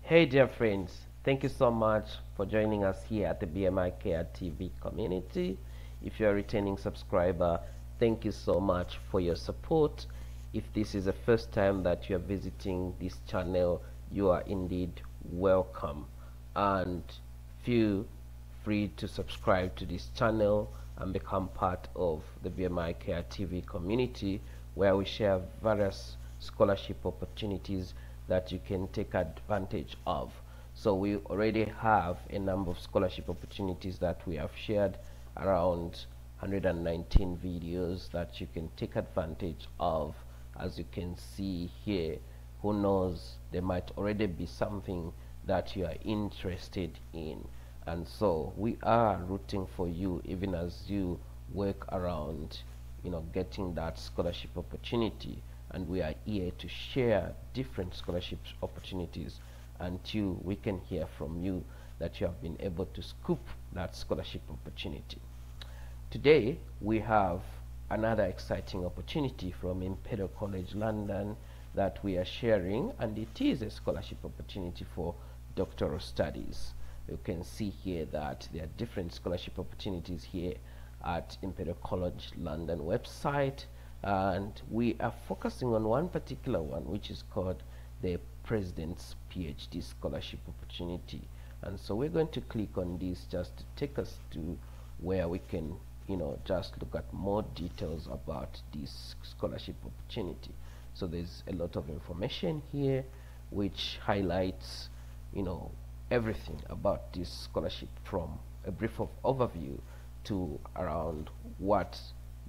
Hey dear friends, thank you so much for joining us here at the BMI Care TV community. If you're a returning subscriber, thank you so much for your support. If this is the first time that you're visiting this channel, you are indeed welcome. And feel free to subscribe to this channel and become part of the BMI Care TV community, where we share various scholarship opportunities that you can take advantage of. So we already have a number of scholarship opportunities that we have shared, around 119 videos that you can take advantage of. As you can see here, who knows, there might already be something that you are interested in, and so we are rooting for you even as you work around getting that scholarship opportunity. And we are here to share different scholarship opportunities until we can hear from you that you have been able to scoop that scholarship opportunity. Today we have another exciting opportunity from Imperial College London that we are sharing, and it is a scholarship opportunity for doctoral studies. You can see here that there are different scholarship opportunities here at Imperial College London website, and we are focusing on one particular one, which is called the President's PhD scholarship opportunity. And so we're going to click on this just to take us to where we can just look at more details about this scholarship opportunity. So there's a lot of information here which highlights everything about this scholarship, from a brief overview to around what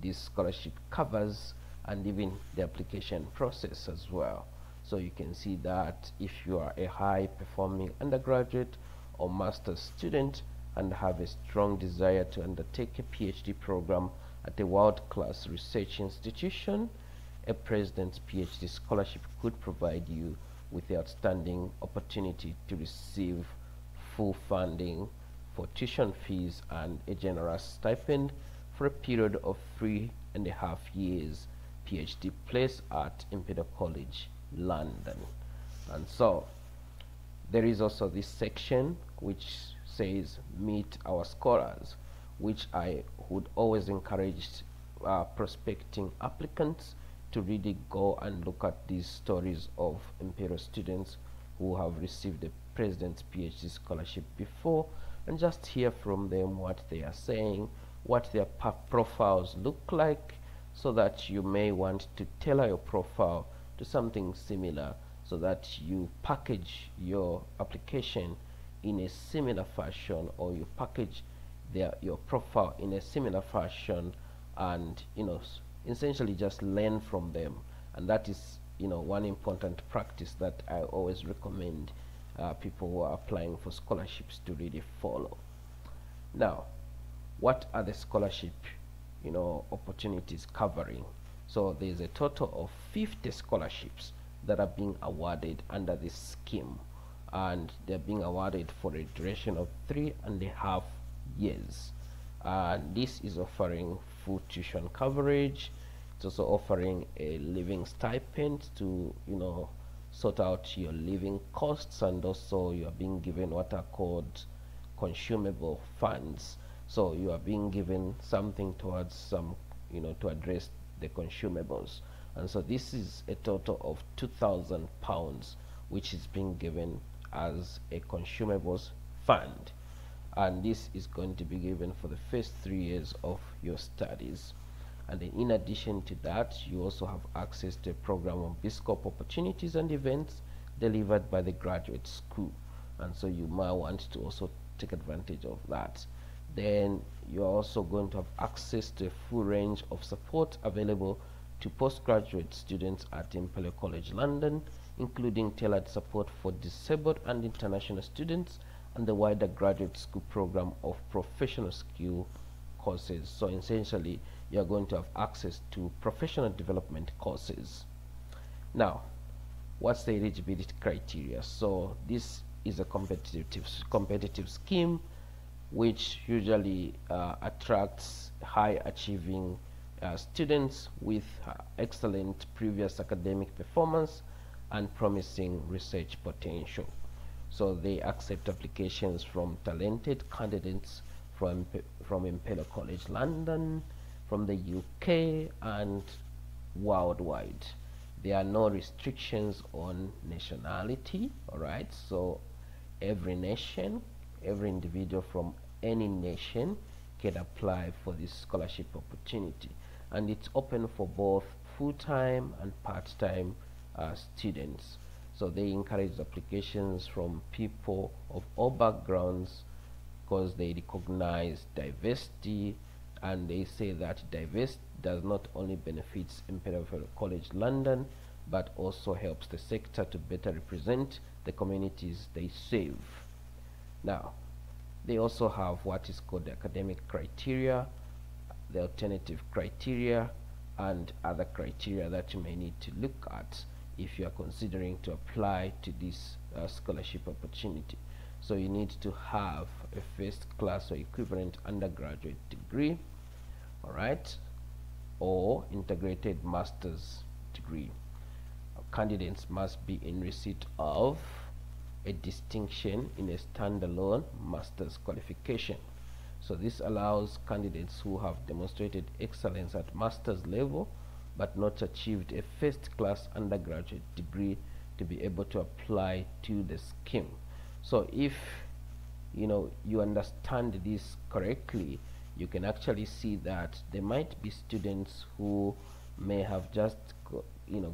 this scholarship covers, and even the application process as well. So you can see that if you are a high performing undergraduate or master's student and have a strong desire to undertake a PhD program at a world-class research institution, a President's PhD scholarship could provide you with the outstanding opportunity to receive full funding for tuition fees and a generous stipend for a period of 3.5 years, PhD place at Imperial College London. And so there is also this section which says meet our scholars, which I would always encourage prospecting applicants to really go and look at these stories of Imperial students who have received the President's PhD scholarship before, and just hear from them what they are saying, what their profiles look like, so that you may want to tailor your profile to something similar, so that you package your application in a similar fashion, or you package your profile in a similar fashion, and essentially just learn from them. And that is one important practice that I always recommend people who are applying for scholarships to really follow. Now, what are the scholarship opportunities covering? So there's a total of 50 scholarships that are being awarded under this scheme, and they're being awarded for a duration of 3.5 years. This is offering full tuition coverage. It's also offering a living stipend to sort out your living costs, and also you are being given what are called consumable funds. So you are being given something towards some to address the consumables. And so this is a total of £2,000 which is being given as a consumables fund, and this is going to be given for the first 3 years of your studies. And then in addition to that, you also have access to a program of BScope opportunities and events delivered by the graduate school, and so you might want to also take advantage of that. Then you're also going to have access to a full range of support available to postgraduate students at Imperial College London, including tailored support for disabled and international students, and the wider graduate school program of professional skill courses. So essentially you're going to have access to professional development courses. Now, what's the eligibility criteria? So this is a competitive scheme which usually attracts high achieving students with excellent previous academic performance and promising research potential. So they accept applications from talented candidates from Imperial College London, from the UK, and worldwide. There are no restrictions on nationality. All right, so every nation, every individual from any nation can apply for this scholarship opportunity, and it's open for both full-time and part-time students. So they encourage applications from people of all backgrounds because they recognize diversity, and they say that diversity does not only benefits Imperial College London but also helps the sector to better represent the communities they serve. Now, they also have what is called the academic criteria, the alternative criteria, and other criteria that you may need to look at if you are considering to apply to this scholarship opportunity. So you need to have a first class or equivalent undergraduate degree, all right, or integrated master's degree. Candidates must be in receipt of a distinction in a standalone master's qualification. So this allows candidates who have demonstrated excellence at master's level but not achieved a first class undergraduate degree to be able to apply to the scheme. So if you understand this correctly, you can actually see that there might be students who may have just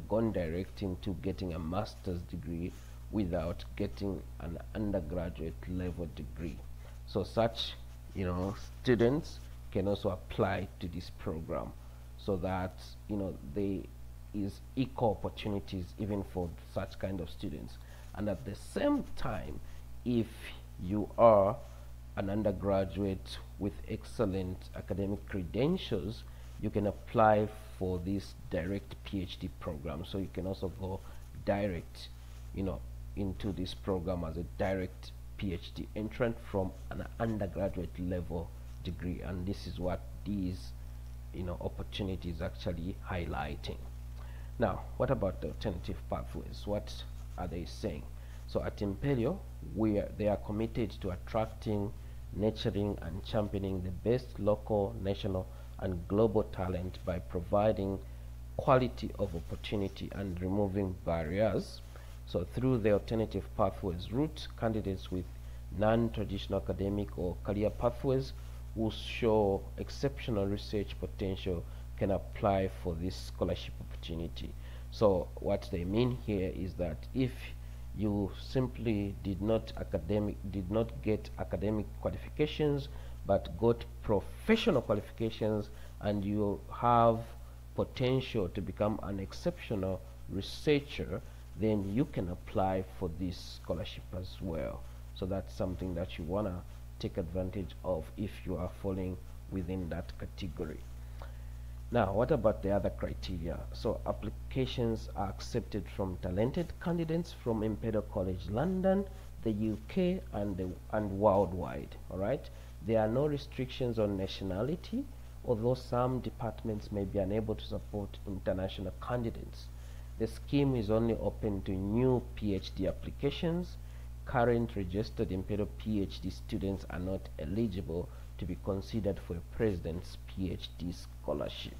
gone direct into getting a master's degree without getting an undergraduate level degree. So such students can also apply to this program, so that there is equal opportunities even for such kind of students. And at the same time, if you are an undergraduate with excellent academic credentials, you can apply for this direct PhD program. So you can also go direct into this program as a direct PhD entrant from an undergraduate level degree, and this is what these opportunities actually highlighting. Now, what about the alternative pathways? What are they saying? So at Imperial, they are committed to attracting, nurturing, and championing the best local, national, and global talent by providing quality of opportunity and removing barriers. So through the alternative pathways route, candidates with non-traditional academic or career pathways who show exceptional research potential can apply for this scholarship opportunity. So what they mean here is that if you simply did not get academic qualifications but got professional qualifications, and you have potential to become an exceptional researcher, then you can apply for this scholarship as well. So that's something that you want to take advantage of if you are falling within that category. Now, what about the other criteria? So applications are accepted from talented candidates from Imperial College London, the UK, and worldwide. All right, there are no restrictions on nationality, although some departments may be unable to support international candidates. The scheme is only open to new PhD applications. Current registered Imperial PhD students are not eligible to be considered for a president's PhD scholarship.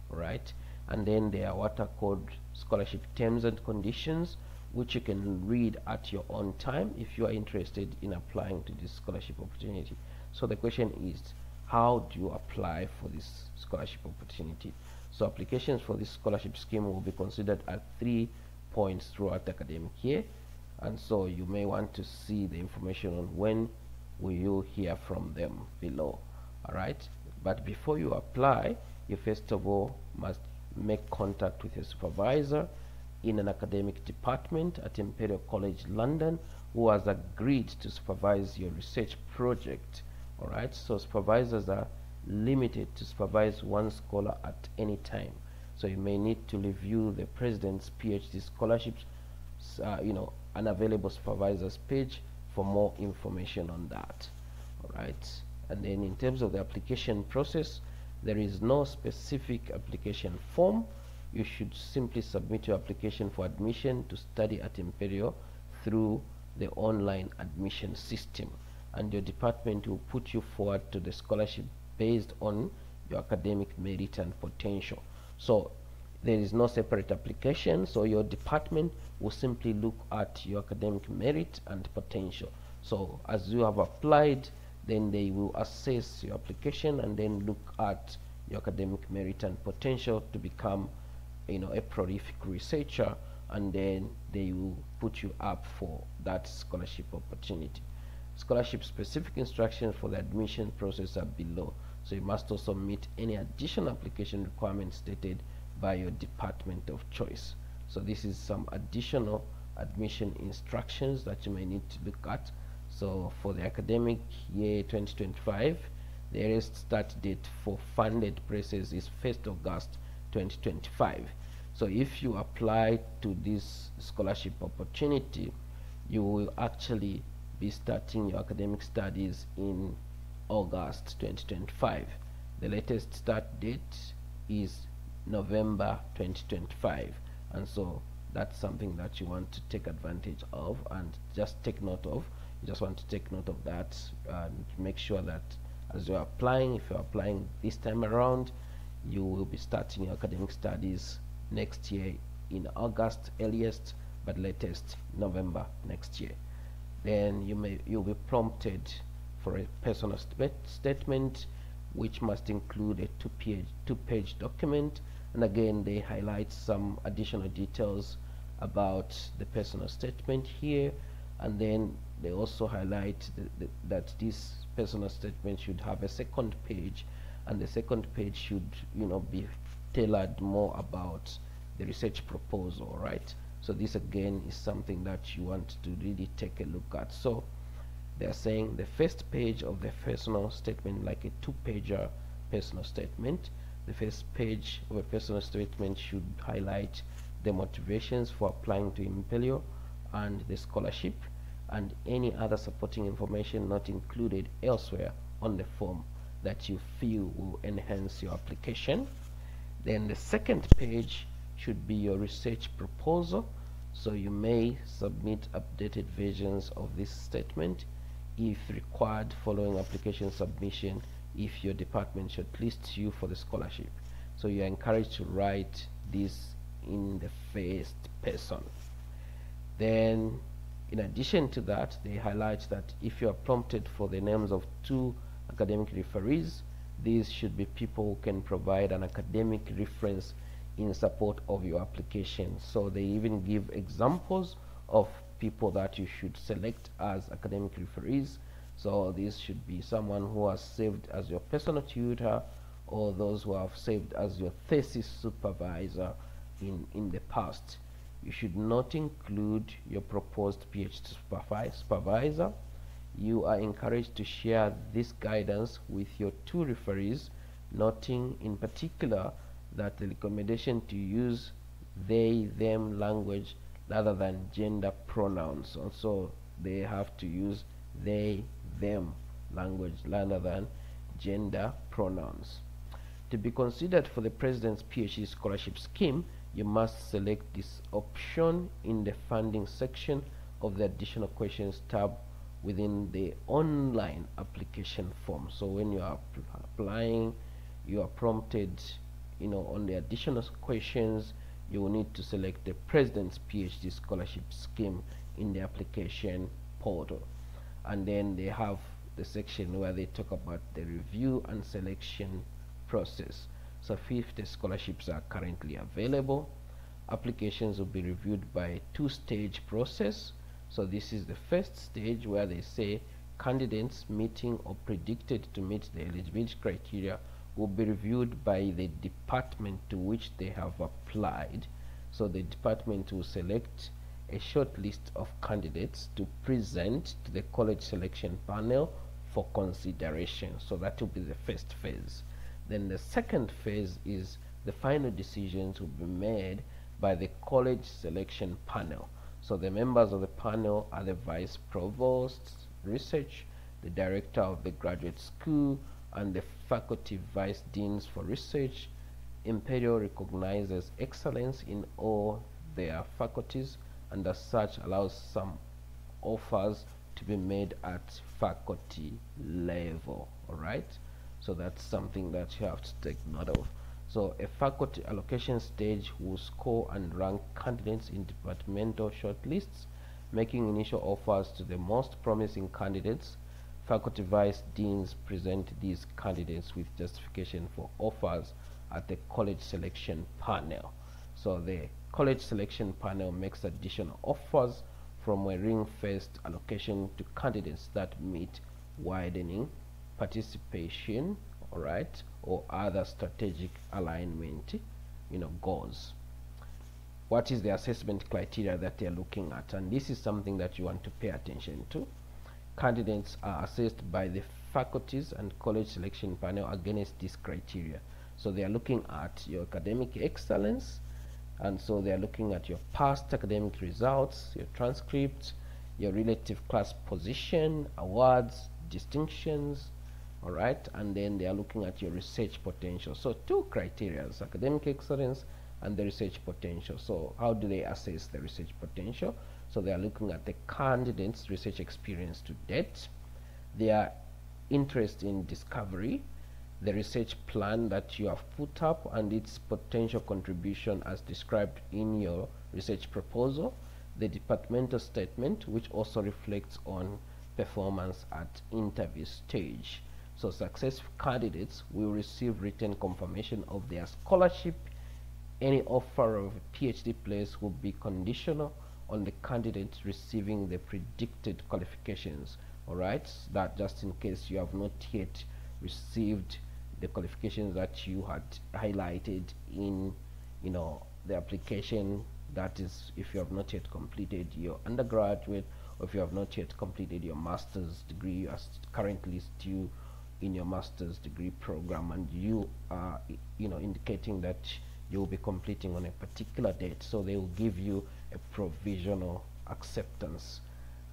Right? And then there are what are called scholarship terms and conditions, which you can read at your own time if you are interested in applying to this scholarship opportunity. So the question is, how do you apply for this scholarship opportunity? So applications for this scholarship scheme will be considered at 3 points throughout the academic year, and so you may want to see the information on when will you hear from them below. All right, but before you apply, you first of all must make contact with a supervisor in an academic department at Imperial College London who has agreed to supervise your research project. All right, so supervisors are limited to supervise one scholar at any time. So you may need to review the president's PhD scholarships unavailable supervisors page for more information on that. All right, and then in terms of the application process, there is no specific application form. You should simply submit your application for admission to study at Imperial through the online admission system, and your department will put you forward to the scholarship based on your academic merit and potential. So there is no separate application, so your department will simply look at your academic merit and potential. So as you have applied, then they will assess your application and then look at your academic merit and potential to become, a prolific researcher, and then they will put you up for that scholarship opportunity. Scholarship specific instructions for the admission process are below, so you must also meet any additional application requirements stated by your department of choice. So this is some additional admission instructions that you may need to look at. So for the academic year 2025, the earliest start date for funded places is 1st August 2025. So if you apply to this scholarship opportunity, you will actually be starting your academic studies in August 2025. The latest start date is November 2025, and so that's something that you want to take advantage of and just take note of. You just want to take note of that and make sure that as you're applying, if you're applying this time around, you will be starting your academic studies next year in August earliest, but latest November next year. Then you'll be prompted for a personal statement, which must include a two-page document, and again they highlight some additional details about the personal statement here, and then they also highlight that this personal statement should have a second page, and the second page should be tailored more about the research proposal, right? So this again is something that you want to really take a look at. So they're saying the first page of the personal statement, like a two-pager personal statement, the first page of a personal statement should highlight the motivations for applying to Imperial and the scholarship, and any other supporting information not included elsewhere on the form that you feel will enhance your application. Then the second page should be your research proposal, so you may submit updated versions of this statement if required following application submission if your department shortlists you for the scholarship. So you are encouraged to write this in the first person. Then in addition to that, they highlight that if you are prompted for the names of 2 academic referees, these should be people who can provide an academic reference in support of your application. So they even give examples of people that you should select as academic referees. So this should be someone who has served as your personal tutor, or those who have served as your thesis supervisor in the past. You should not include your proposed PhD supervisor. You are encouraged to share this guidance with your 2 referees, noting in particular that the recommendation to use they, them language rather than gender pronouns. Also, they have to use they, them language rather than gender pronouns. To be considered for the President's PhD Scholarship Scheme, you must select this option in the funding section of the additional questions tab within the online application form. So when you are applying, you are prompted on the additional questions, you will need to select the President's PhD Scholarship Scheme in the application portal. And then they have the section where they talk about the review and selection process. So 50 scholarships are currently available. Applications will be reviewed by a 2-stage process. So this is the first stage where they say candidates meeting or predicted to meet the eligibility criteria will be reviewed by the department to which they have applied. So the department will select a short list of candidates to present to the college selection panel for consideration. So that will be the first phase. Then the second phase is the final decisions will be made by the college selection panel. So the members of the panel are the vice provost research, the director of the graduate school, and the faculty vice deans for research. Imperial recognizes excellence in all their faculties, and as such allows some offers to be made at faculty level. All right, so that's something that you have to take note of. So a faculty allocation stage will score and rank candidates in departmental shortlists, making initial offers to the most promising candidates. Faculty vice deans present these candidates with justification for offers at the college selection panel. So the college selection panel makes additional offers from a ring-fenced allocation to candidates that meet widening participation, all right, or other strategic alignment, goals. What is the assessment criteria that they're looking at? And this is something that you want to pay attention to. Candidates are assessed by the faculties and college selection panel against this criteria. So they are looking at your academic excellence, and so they are looking at your past academic results, your transcripts, your relative class position, awards, distinctions, all right, and then they are looking at your research potential. So two criteria, academic excellence and the research potential. So how do they assess the research potential? So they are looking at the candidate's research experience to date, their interest in discovery, the research plan that you have put up and its potential contribution as described in your research proposal, the departmental statement, which also reflects on performance at interview stage. So successful candidates will receive written confirmation of their scholarship. Any offer of a PhD place will be conditional on the candidate receiving the predicted qualifications. All right, that just in case you have not yet received the qualifications that you had highlighted in the application, that is if you have not yet completed your undergraduate, or if you have not yet completed your master's degree, you are currently still in your master's degree program, and you are indicating that you will be completing on a particular date, so they will give you a provisional acceptance.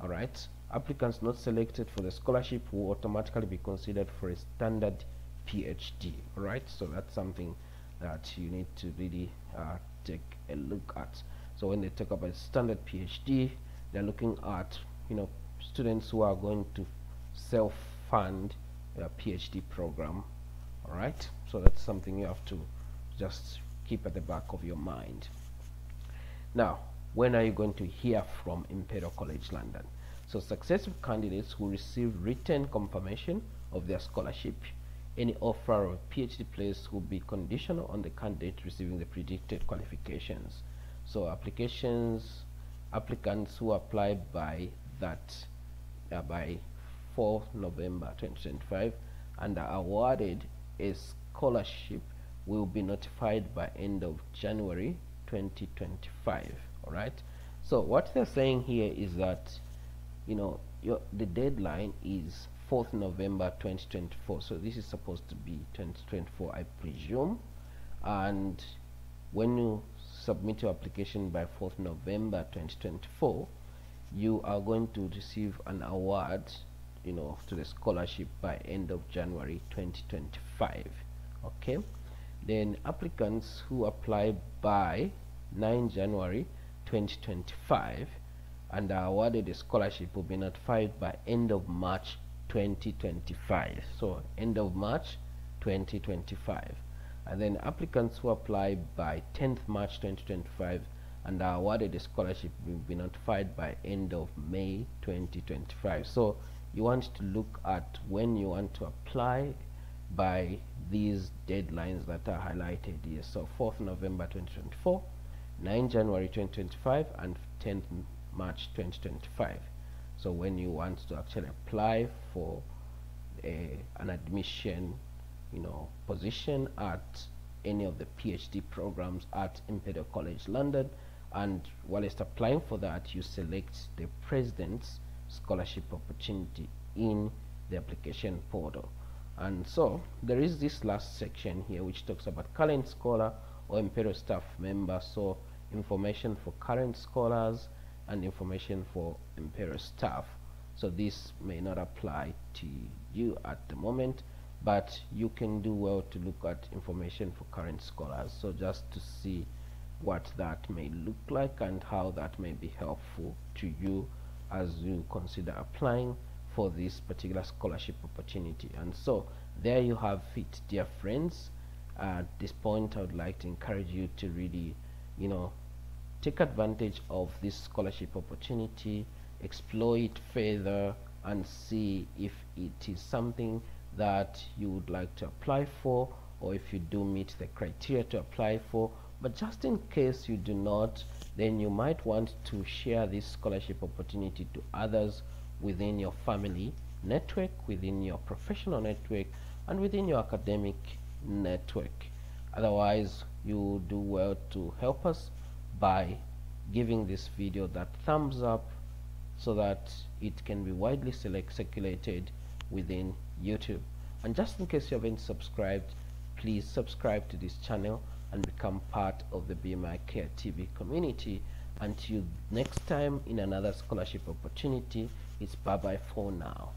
All right, applicants not selected for the scholarship will automatically be considered for a standard PhD. All right, so that's something that you need to really take a look at. So when they talk about standard PhD, they're looking at students who are going to self-fund a PhD program. All right, so that's something you have to just keep at the back of your mind. Now, when are you going to hear from Imperial College London? So successful candidates will receive written confirmation of their scholarship. Any offer of PhD place will be conditional on the candidate receiving the predicted qualifications. So applicants who apply by by 4th November 2025 and are awarded a scholarship will be notified by end of January 2025. All right, so what they're saying here is that the deadline is 4th November 2024, so this is supposed to be 2024, I presume, and when you submit your application by 4th November 2024, you are going to receive an award to the scholarship by end of January 2025. Okay, then applicants who apply by 9 January 2025 and are awarded a scholarship will be notified by end of March 2025. So end of March 2025. And then applicants who apply by 10th March 2025 and are awarded a scholarship will be notified by end of May 2025. So you want to look at when you want to apply by these deadlines that are highlighted here. So 4th November 2024, 9 January 2025, and 10th March 2025. So when you want to actually apply for an admission position at any of the PhD programs at Imperial College London, and whilst applying for that, you select the President's Scholarship opportunity in the application portal. And so there is this last section here which talks about current scholar or Imperial staff member. So information for current scholars and information for Imperial staff. So this may not apply to you at the moment, but you can do well to look at information for current scholars, so just to see what that may look like and how that may be helpful to you as you consider applying for this particular scholarship opportunity. And so there you have it, dear friends. At this point, I would like to encourage you to really, take advantage of this scholarship opportunity, explore it further, and see if it is something that you would like to apply for, or if you do meet the criteria to apply for. But just in case you do not, then you might want to share this scholarship opportunity to others within your family network, within your professional network, and within your academic network. Otherwise, you do well to help us by giving this video that thumbs up so that it can be widely circulated within YouTube. And just in case you haven't subscribed, please subscribe to this channel and become part of the BMI Care TV community. Until next time in another scholarship opportunity, it's bye bye for now.